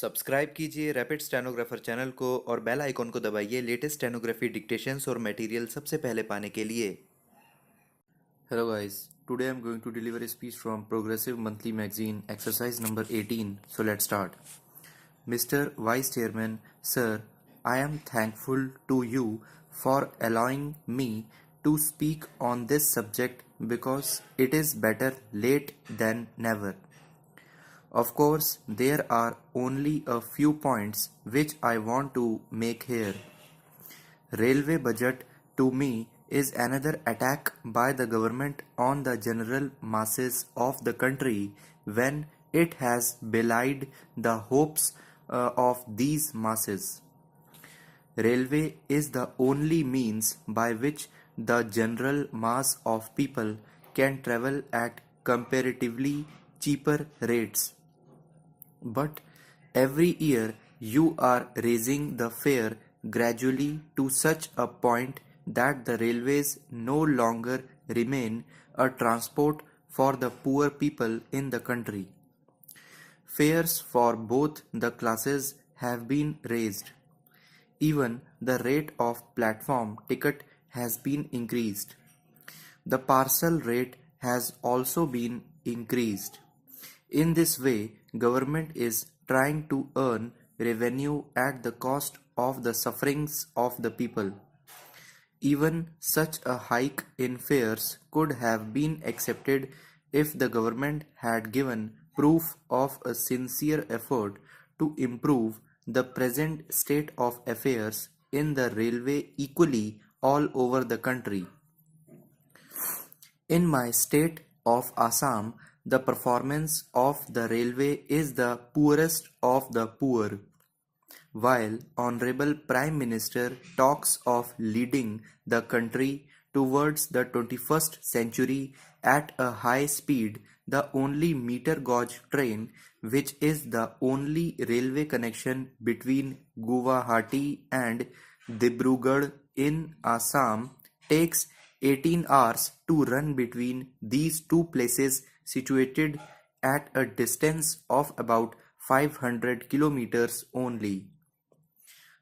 Subscribe कीजिए rapid stenographer channel को और बेल आइकॉन को दबाइए लेटेस्ट स्टेनोग्राफी डिक्टेशंस और मटेरियल सबसे पहले पाने के लिए। Hello guys, today I'm going to deliver a speech from Progressive Monthly Magazine, exercise number 18. So let's start. Mr. Vice Chairman, Sir, I am thankful to you for allowing me to speak on this subject because it is better late than never. Of course, there are only a few points which I want to make here. Railway budget to me is another attack by the government on the general masses of the country when it has belied the hopes of these masses. Railway is the only means by which the general mass of people can travel at comparatively cheaper rates. But every year you are raising the fare gradually to such a point that the railways no longer remain a transport for the poor people in the country. Fares for both the classes have been raised. Even the rate of platform ticket has been increased. The parcel rate has also been increased. In this way, government is trying to earn revenue at the cost of the sufferings of the people. Even such a hike in fares could have been accepted if the government had given proof of a sincere effort to improve the present state of affairs in the railway equally all over the country. In my state of Assam, the performance of the railway is the poorest of the poor. While Honorable Prime Minister talks of leading the country towards the 21st century at a high speed, the only meter gauge train, which is the only railway connection between Guwahati and Dibrugarh in Assam, takes 18 hours to run between these two places situated at a distance of about 500 kilometers only.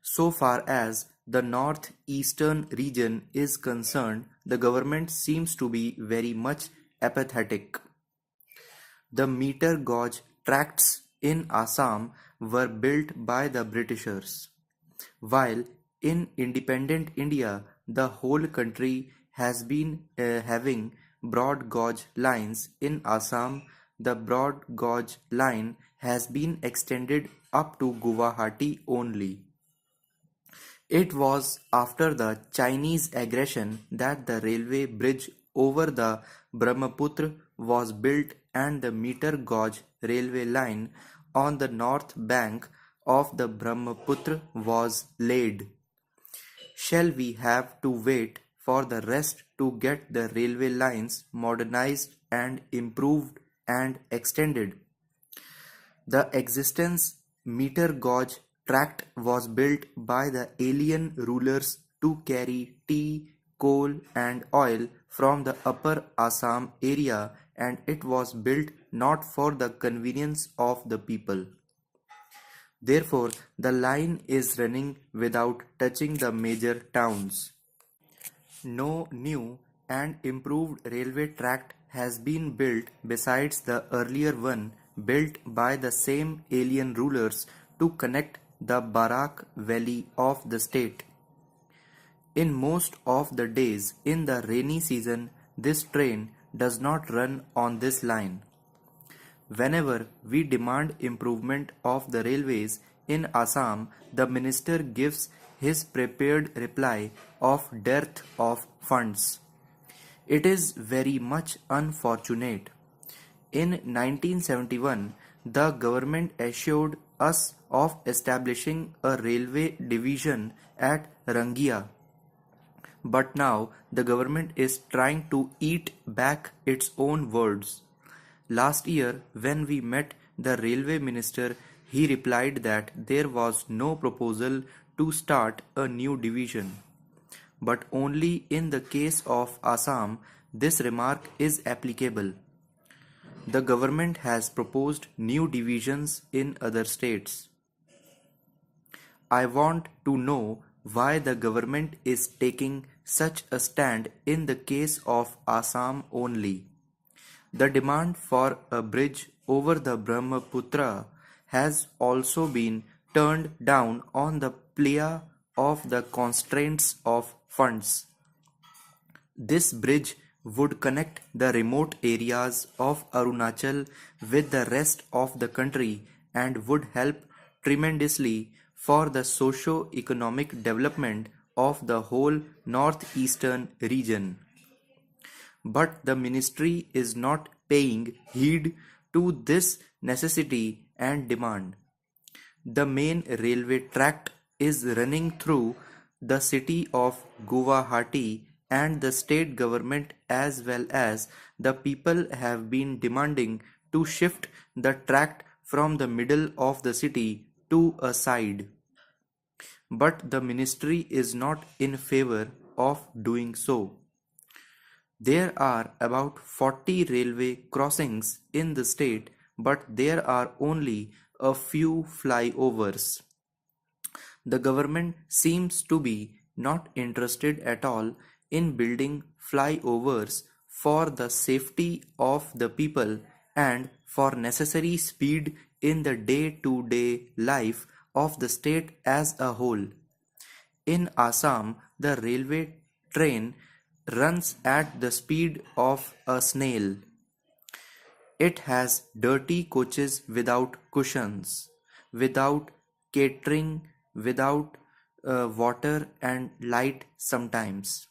So far as the northeastern region is concerned, the government seems to be very much apathetic. The meter gauge tracts in Assam were built by the Britishers, while in independent India the whole country has been having broad gauge lines. In Assam, the broad gauge line has been extended up to Guwahati only. It was after the Chinese aggression that the railway bridge over the Brahmaputra was built and the meter gauge railway line on the north bank of the Brahmaputra was laid. Shall we have to wait for the rest to get the railway lines modernized and improved and extended? The existence meter gauge tract was built by the alien rulers to carry tea, coal and oil from the upper Assam area, and it was built not for the convenience of the people. Therefore, the line is running without touching the major towns. No new and improved railway tract has been built besides the earlier one built by the same alien rulers to connect the Barak Valley of the state. In most of the days in the rainy season, this train does not run on this line. Whenever we demand improvement of the railways in Assam, the minister gives his prepared reply of dearth of funds. It is very much unfortunate. In 1971, the government assured us of establishing a railway division at Rangia. But now the government is trying to eat back its own words. Last year, when we met the railway minister, he replied that there was no proposal to start a new division. But only in the case of Assam, this remark is applicable. The government has proposed new divisions in other states. I want to know why the government is taking such a stand in the case of Assam only. The demand for a bridge over the Brahmaputra has also been turned down on the plea of the constraints of funds. This bridge would connect the remote areas of Arunachal with the rest of the country and would help tremendously for the socio-economic development of the whole northeastern region. But the ministry is not paying heed to this necessity and demand. The main railway tract is running through the city of Guwahati, and the state government as well as the people have been demanding to shift the tract from the middle of the city to a side. But the ministry is not in favor of doing so. There are about 40 railway crossings in the state, but there are only a few flyovers. The government seems to be not interested at all in building flyovers for the safety of the people and for necessary speed in the day-to-day life of the state as a whole. In Assam, the railway train runs at the speed of a snail. It has dirty coaches without cushions, without catering, without water and light sometimes.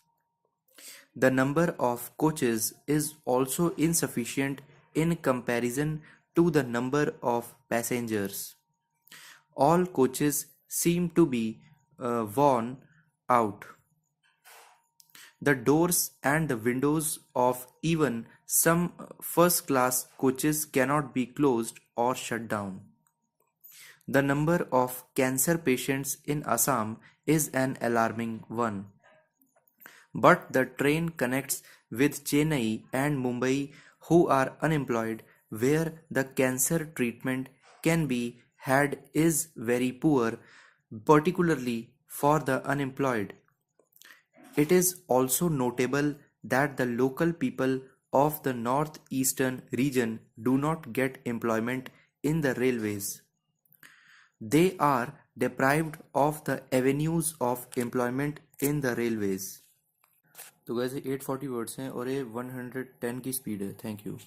The number of coaches is also insufficient in comparison to the number of passengers. All coaches seem to be worn out. The doors and the windows of even some first-class coaches cannot be closed or shut down. The number of cancer patients in Assam is an alarming one. But the train connects with Chennai and Mumbai who are unemployed, where the cancer treatment can be had is very poor, particularly for the unemployed. It is also notable that the local people of the northeastern region do not get employment in the railways. They are deprived of the avenues of employment in the railways. तो वैसे 840 words हैं और ये 110 की speed है. Thank you.